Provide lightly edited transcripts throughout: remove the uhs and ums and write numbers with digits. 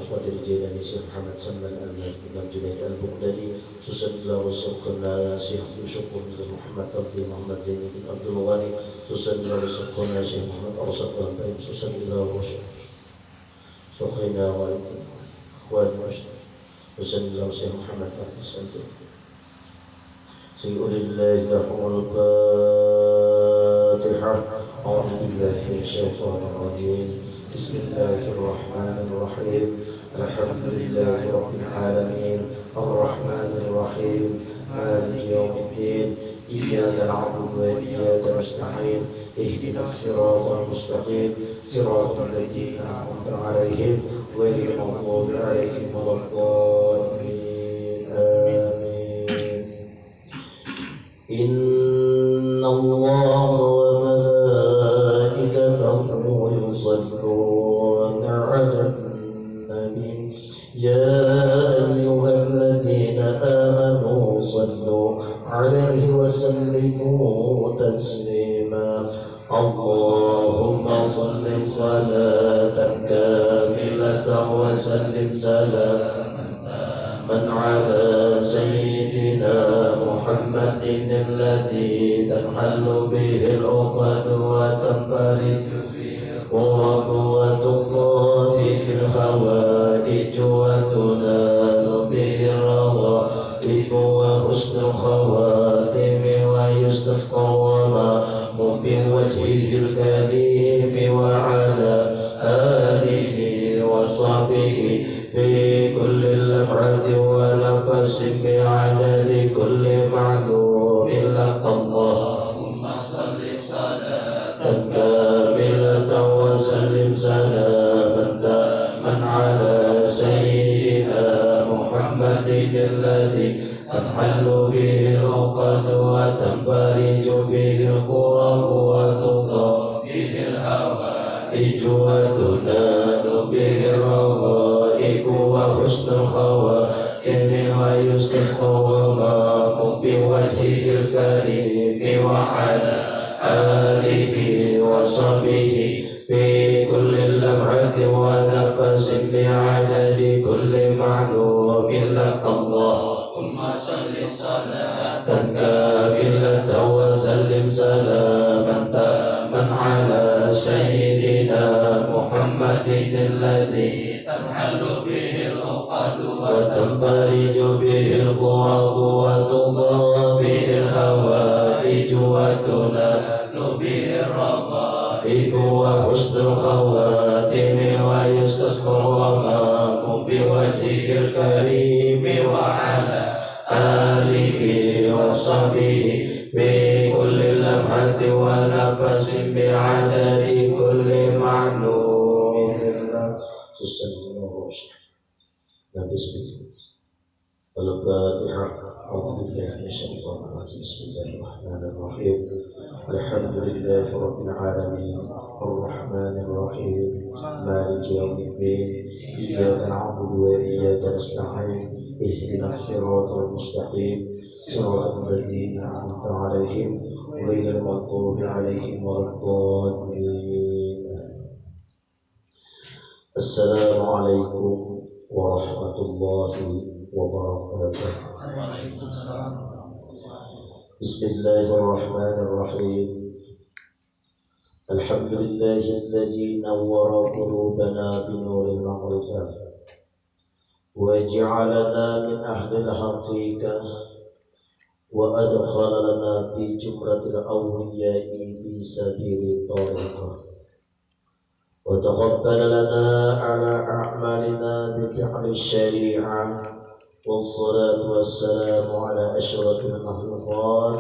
القادر الجيلاني شيخ محمد سلمان الإمام جنيد البغدادي خصوصا الله شيخنا شيخ يوسف بن محمد عبد محمد زين بن عبد الغني خصوصا الله شيخنا شيخ محمد أوسط البيت خصوصا الله شيخنا وإخوان خصوصا الله شيخ محمد عبد السلام سيقول الله لهم الفاتحة. أعوذ بالله من الشيطان الرجيم. بسم الله الرحمن الرحيم. الحمد لله رب العالمين الرحمن الرحيم مالك يوم الدين إياك نعبد وإياك نستعين اهدنا الصراط المستقيم صراط الذين أنعمت عليهم غير المغضوب عليهم ولا الضالين آمين. إن الله وملائكته يصلون على النبي يا أيها الذين آمنوا صلوا عليه وسلموا تسليما. اللهم صل صلاة كاملة وسلم سلاما على سيدنا محمد الذي تنحل به العقد وتنفرج القرب وتقضى به الحوائج وتنال به الرغائب وحسن الخواتم ويستسقى الغمام بوجهه الكريم وعلى آله وصحبه في كل لمعة ونفس بعدد كل معلوم لك. اللهم صل صلاة كاملة وسلم سلاما تاما على سيدنا محمد الذي تنحل به العقد وتنفرج به الكرب وتقضى به الحوائج وتنال به الرغائب وحسن الخواتم ويستسقى الغمام بوجهه الكريم وعلى آله وصحبه في كل لمعة ونفس بعدد كل معلوم لك. اللهم صل صلاة كاملة وسلم سلاما تاما على سيدنا محمد الذي تنحل به العقد وتنفرج به الكرب وتقضى به الحوائج وتنال به الرغائب وحسن الخواتم ويستسقى الغمام بوجهه الكريم وعلى آله وصحبه في كل لمحة ونفس بعدد كل معلوم لك. الفاتحة. أعوذ بالله من الشيطان الرجيم. بسم الله الرحمن الرحيم. الحمد لله رب العالمين الرحمن الرحيم مالك يوم الدين إياك نعبد وإياك نستعين اهدنا الصراط المستقيم صراط الذين أنعمت عليهم غير المغضوب عليهم ولا الضالين. السلام عليكم ورحمة الله وبركاته. بسم الله الرحمن الرحيم. الحمد لله الذي نور قلوبنا بنور المعرفة وجعلنا من أهل الحقيقة وأدخلنا في جمرة الأولياء في سبيل الطريقة وتقبل لنا على أعمالنا بفعل الشريعة والصلاة والسلام على أشرف المخلوقات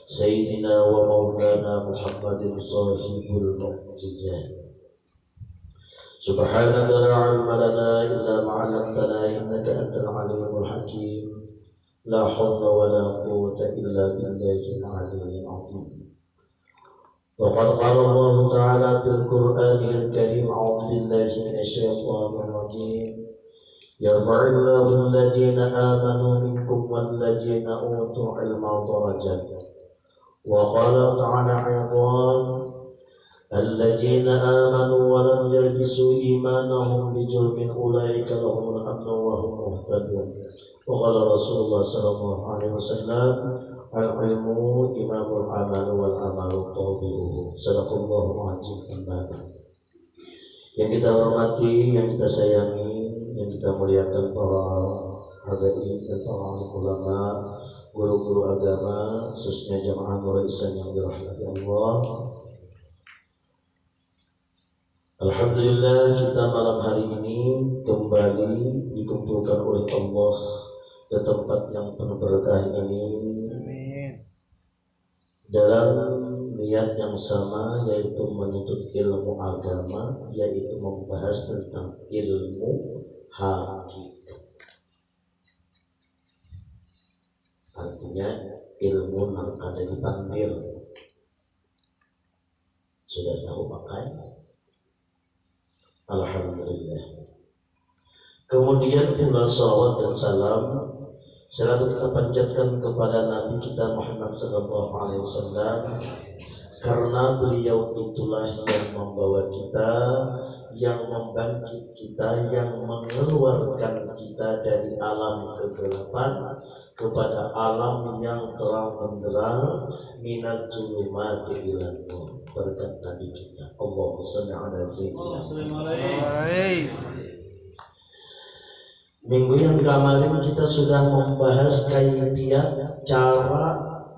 سيدنا ومولانا محمد صاحب المعجزات. سبحانك لا علم لنا إلا ما علمتنا إنك أنت العليم الحكيم. لا حول ولا قوة إلا بالله العلي العظيم. وقد قال الله تعالى في القرآن الكريم أعوذ بالله من الشيطان الرجيم يرفع الله الذين آمنوا منكم والذين أوتوا علما درجات. وقال تعالى أيضا الذين آمنوا ولم يلبسوا إيمانهم بظلم أولئك لهم الأمن وهم مهتدون. وقال رسول الله صلى الله عليه وسلم العلم إمام العمل والعمل طابعه. Sadaqallahul azim. Yang kita hormati, yang kita sayangi, yang kita muliakan para hadirin dan para ulama, guru-guru agama, khususnya jamaah Nur Ihsan yang dirahmati Allah. Alhamdulillah, kita malam hari ini kembali dikumpulkan oleh Allah ke tempat yang penuh berkah ini. Amin. Dalam niat yang sama, yaitu menuntut ilmu agama, yaitu membahas tentang ilmu hakikat. Artinya ilmu yang ada di pandir. Sudah tahu pakai? Alhamdulillah. Kemudian pula salawat dan salam selalu kita panjatkan kepada Nabi kita Muhammad SAW, karena beliau itulah yang membawa kita, yang membangkit kita, yang mengeluarkan kita dari alam kegelapan kepada alam yang terang benderang, minat zulumati ilan nur. Berkat Nabi kita, Allahumma shalli ala sayyidina. Minggu yang kemarin kita sudah membahas kaifiat cara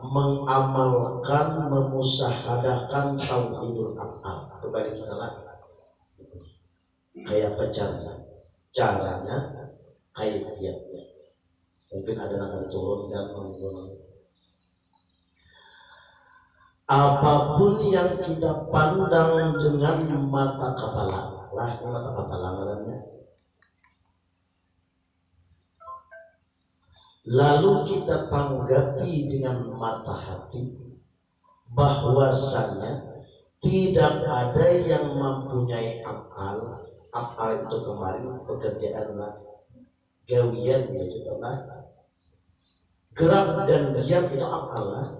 mengamalkan, memusahadahkan tauhidul af'al. Kembali kita lagi. Kayak apa caranya? Caranya, kaifiatnya. Mungkin ada yang turun dan menurun. Apapun yang kita pandang dengan mata kepala, lah mata kepala namanya. Lalu kita tanggapi dengan mata hati, bahwasanya tidak ada yang mempunyai akal. Akal itu kemarin pekerjaan gawian, yaitu gerak dan diam itu akal lah.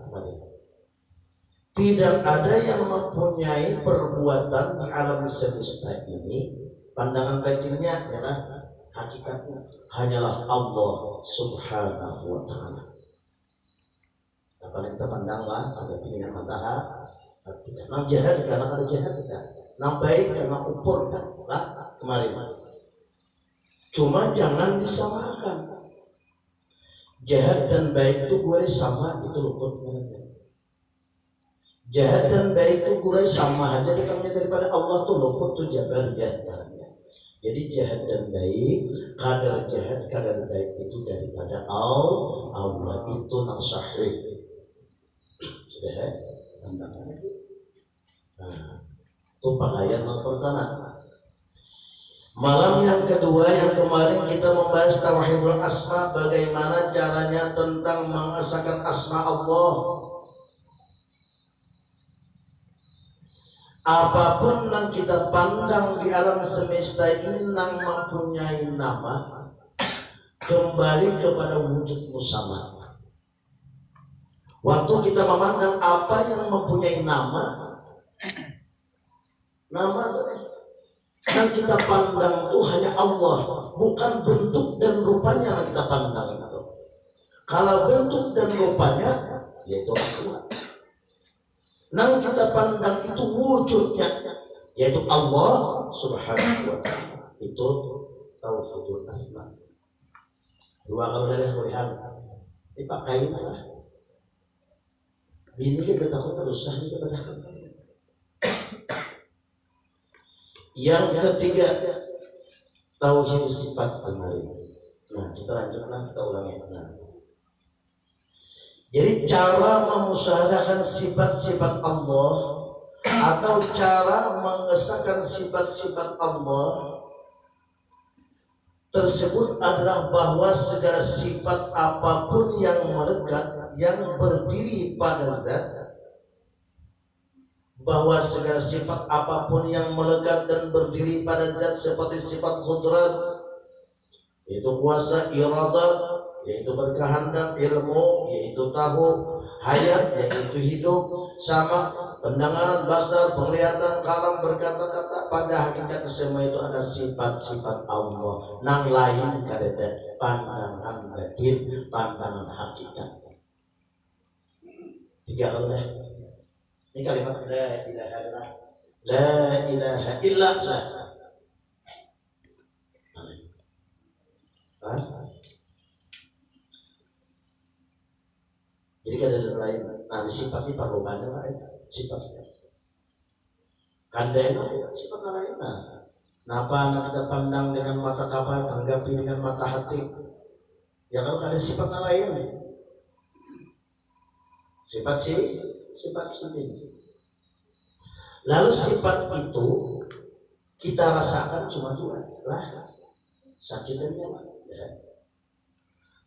Tidak ada yang mempunyai perbuatan di alam semesta ini. Pandangan batinnya adalah hakikatnya hanyalah Allah Subhanahu wa ta'ala. Apa yang kita pandanglah ada dengan mata hati. Nam jahat karena ada jahat kita, nam baik karena ukur kan lah kemarin. Cuma jangan disamakan. Jahat dan baik itu gue sama, itu luput mereka. Jahat dan baik itu gue sama aja, dekatnya daripada Allah tuh luput tuh jabar jahat. Jadi jahat dan baik, kadar jahat, kadar baik itu daripada Allah itu yang sahih. Sudah ya? Nah, itu pakaian yang pertama. Malam yang kedua yang kemarin kita membahas tauhidul asma, bagaimana caranya tentang mengesahkan asma Allah. Apapun yang kita pandang di alam semesta ini yang mempunyai nama, kembali kepada wujud musamma. Waktu kita memandang apa yang mempunyai nama yang kita pandang itu hanya Allah, bukan bentuk dan rupanya yang kita pandang itu. Kalau bentuk dan rupanya, yaitu Allah. Yang kita pandang itu wujudnya, yaitu Allah Subhanahu wa ta'ala. Itu tauhidul asma. Dua kalau dari kuliah dipakai lah. Ini kita takut berusaha kita takut. Yang ketiga, tauhid sifat kemarin. Nah, kita lanjutkan, kita ulangi. Jadi cara memusyawarahkan sifat-sifat Allah atau cara mengesahkan sifat-sifat Allah tersebut adalah bahwa segala sifat apapun yang melekat, yang berdiri pada zat, bahwa segala sifat apapun yang melekat dan berdiri pada zat seperti sifat qudrat, yaitu kuasa, iradah, yaitu berkehendak, ilmu, yaitu tahu, hayat, yaitu hidup, sama, Pendengaran, basar, penglihatan, kalam, berkata-kata, pada hakikat semua itu ada sifat-sifat Allah. Nang lain kadete pandangan batin, pandangan hakikat. Tiga kali deh. Ini kalimat la ilaha illallah. La ilaha illallah. Jadi ada lain. Nah, sifatnya perlu banyak lain. Sifatnya. Kandainya sifat lain. Napa anak kita pandang dengan mata kapal, tanggapi dengan mata hati. Ya kalau ada sifat lain. Sifat sendiri. Lalu sifat itu kita rasakan cuma dua lah, sakit dan nyaman. Ya.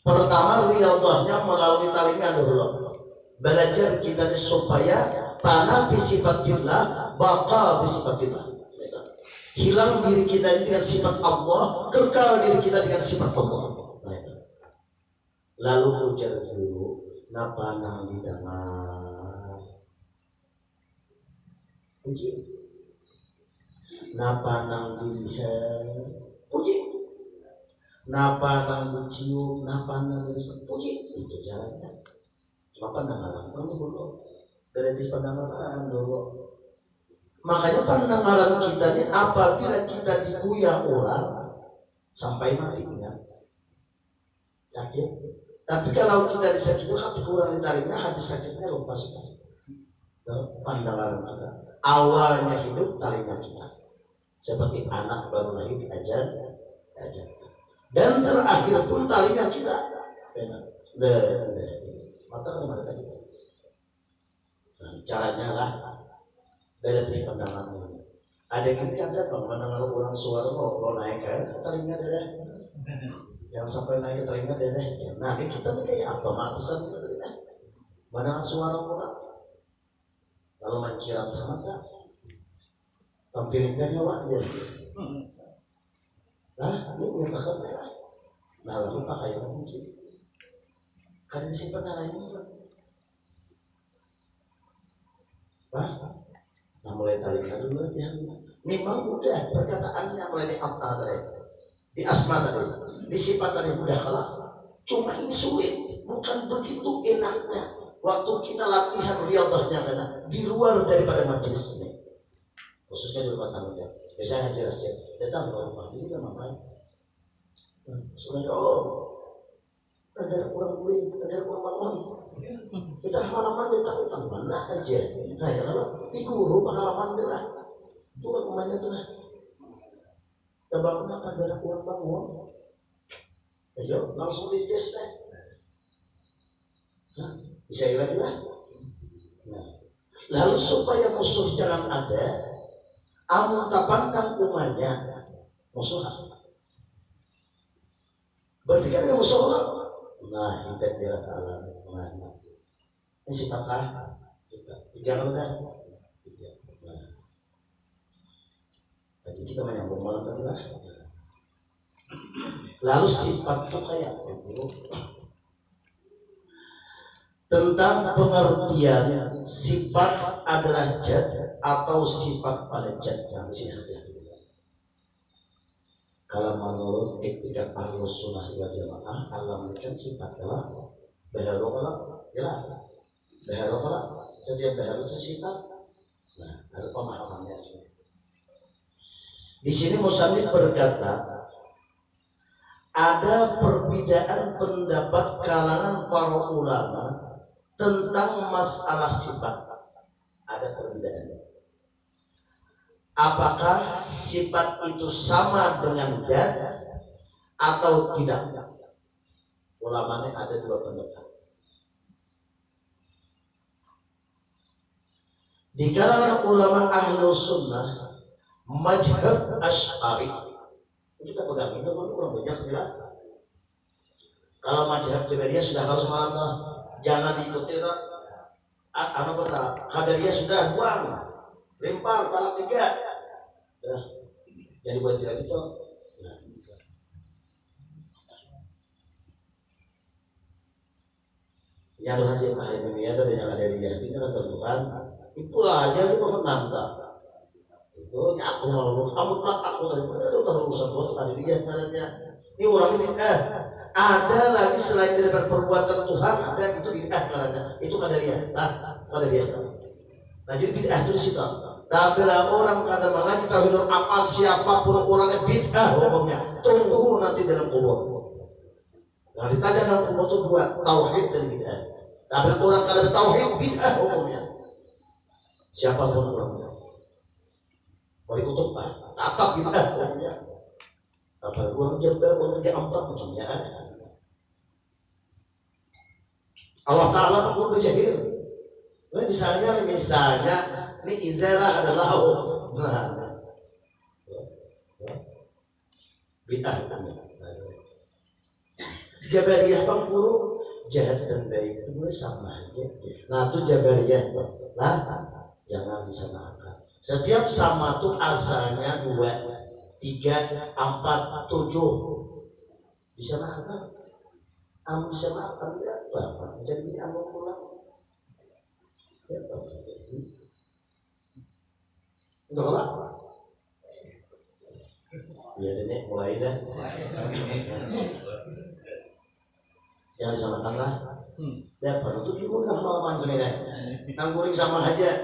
Pertama riyadhahnya melalui talimnya dulu. Belajar kita supaya tanah bisifatillah, baqa bisifatillah. Hilang diri kita dengan sifat Allah, kekal diri kita dengan sifat Allah. Lalu ujar dulu, napa nang didangar? Puji. Napa nang dilihat? Puji. Napa nang dicium? Napa nang disebut? Puji. Itu jalannya. Cuma pandangan dulu. Dari pandangan dulu. Makanya pandangan kita ini apabila kita diguyah orang sampai matinya sakit. Tapi kalau kita disakiti hati kurang ditariknya, habis sakitnya lupa sekali. Pandangan kita awalnya hidup taringnya kita seperti anak baru lahir diajar. Dan terakhir pun taringnya kita. Mata kemana tadi? Caranya lah dari pandangan. Ada yang ada bang pandangan orang suara lo naik kan taringnya ada. Yang sampai naik ke telinga deh. Nah kita nih kayak apa matasan kita telinga? Pandangan suara orang. Lalu mencirat mata, tampilnya nyawa aja. Nah ini menyatakan merah. Nah lalu pakai yang mungkin. Karena simpan lain. Nah mulai taringnya dulu ya. Memang mudah perkataannya mulai di apa tadi? Di asma tadi, di sifat tadi mudah kalah. Cuma ini sulit, bukan begitu enaknya. Waktu kita latihan riyadhahnya karena di luar daripada majelis ini, khususnya di rumah tangga. Biasanya hadir asyik, datang ke rumah ini kan ngapain? Sebenarnya ada kurang beli, ada kurang bangun. Kita halaman kita utang mana aja. Nah ya kalau di guru pengalaman dia lah, itu kan rumahnya tuh lah. Bangun akan ada kurang bangun. Ayo langsung dites deh. Bisa lagi lah. Nah, lalu supaya musuh jangan ada, amun tapandang umanya musuhan. Berarti kan ada musuh lah. Nah, hidup dia alam mana? Ini sifatlah. Jangan kan? Jadi kita menyambung malam tadi lah. Lalu sifat itu kayak itu tentang pengertian sifat adalah zat atau sifat pada zat yang disini. Kalau menurut etikat Ahlus Sunnah wal Jamaah, alam kan sifat adalah baharu kalau jelas baharu kalau setiap baharu itu sifat. Nah, ada pemahamannya sini. Di sini musannif berkata ada perbedaan pendapat kalangan para ulama tentang masalah sifat. Ada perbedaan. Apakah sifat itu sama dengan zat atau tidak? Ulamanya ada dua pendapat. Di kalangan ulama Ahlus Sunnah mazhab Asy'ari, kita pegang itu kan kurang banyak tidak. Kalau mazhab Jabariyah sudah kalau semalam tuh jangan diikuti tuh. Anu kata Qadariyah sudah buang, lempar talak 3. Jadi buat tidak itu. Nah, yang haji Mahai dunia itu yang ada di Yahudi kan tentukan Itu aja itu menanda. Itu aku mau kamu tak aku dari mana itu tahu urusan buat tadi dia caranya. Ini orang ini ada lagi selain dari perbuatan Tuhan ada itu bid'ah caranya. Itu kata dia. Nah, kata dia. Nah jadi bid'ah itu di situ. Nah bila orang kata mengaji tauhid apa siapapun orangnya bid'ah hukumnya. Tunggu nanti dalam kubur. Nah ditanya dalam kubur itu dua tauhid dan bid'ah. Nah bila orang kata tauhid bid'ah hukumnya. Siapapun orangnya. Mau ikut apa? Tatap bid'ah hukumnya. Apa orang jaga orang kerja ampak hukumnya. Allah Ta'ala pun berjahil. Nah, misalnya ini izalah adalah bid'ah. Jabariyah pengpuru jahat dan baik itu boleh sama aja. Nah itu Jabariyah. Nah jangan disamakan. Setiap sama itu asalnya 2, 3, 4, 7 bisa makan. Bisa makan ya Bapak. Jadi ini anu pulang. Ya Bapak. Enggak lah. Ya ini mulai dah. Jangan disamakan lah. Ya baru itu dia bukan malaman sebenarnya. Nangguring sama aja.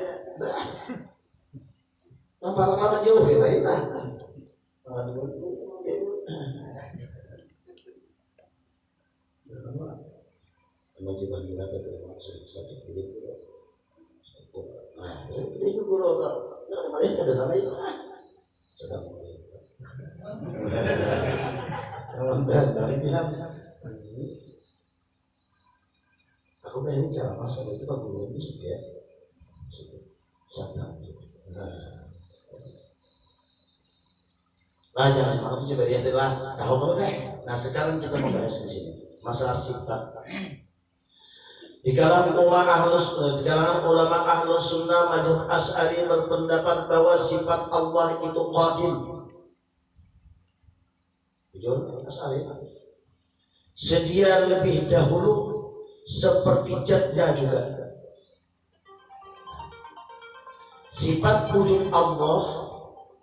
Nah para lama jauh ya lain lah. Masih bagi rata termasuk suatu kulit. Nah, ini juga rata. Jangan mereka ada lain. Sedang mulai. Dari pihak aku pengen cara masak itu kan belum juga siapa nah jangan semangat itu juga lihatlah tahu kamu deh. Nah sekarang kita membahas di sini masalah sifat di kalangan ulama ahlus sunnah mazhab Asy'ari berpendapat bahwa sifat Allah itu qadim. Jujur Asy'ari sedia lebih dahulu seperti jadnya juga. Sifat wujud Allah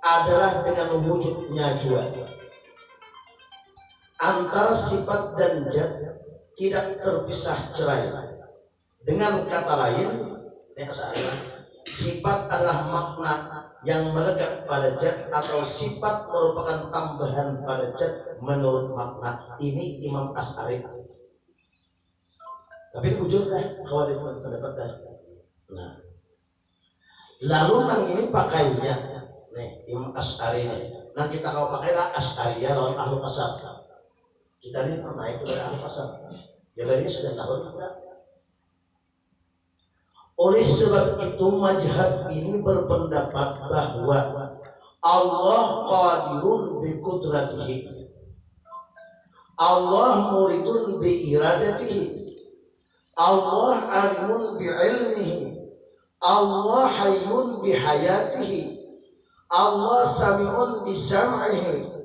adalah dengan wujudnya juga. Antara sifat dan jad tidak terpisah cerai. Dengan kata lain, sifat adalah makna yang melekat pada jad atau sifat merupakan tambahan pada jad menurut makna. Ini Imam Asy'ari. Tapi jujur dah, kalau ada pendapat dah. Nah, lalu nang ini pakainya, nih Imam Asy'ari nih. Nah kita kalau pakailah Asy'ari ya lawan Ahlul Qasam. Kita ini naik ke Ahlul Qasam. Jadi sudah tahu kita. Oleh sebab itu mazhab ini berpendapat bahwa Allah qadirun bi qudratihi. Allah muridun bi iradatihi. Allah alimun bi'ilmihi. Allah hayyun bihayatihi. Allah sami'un bisam'ihi.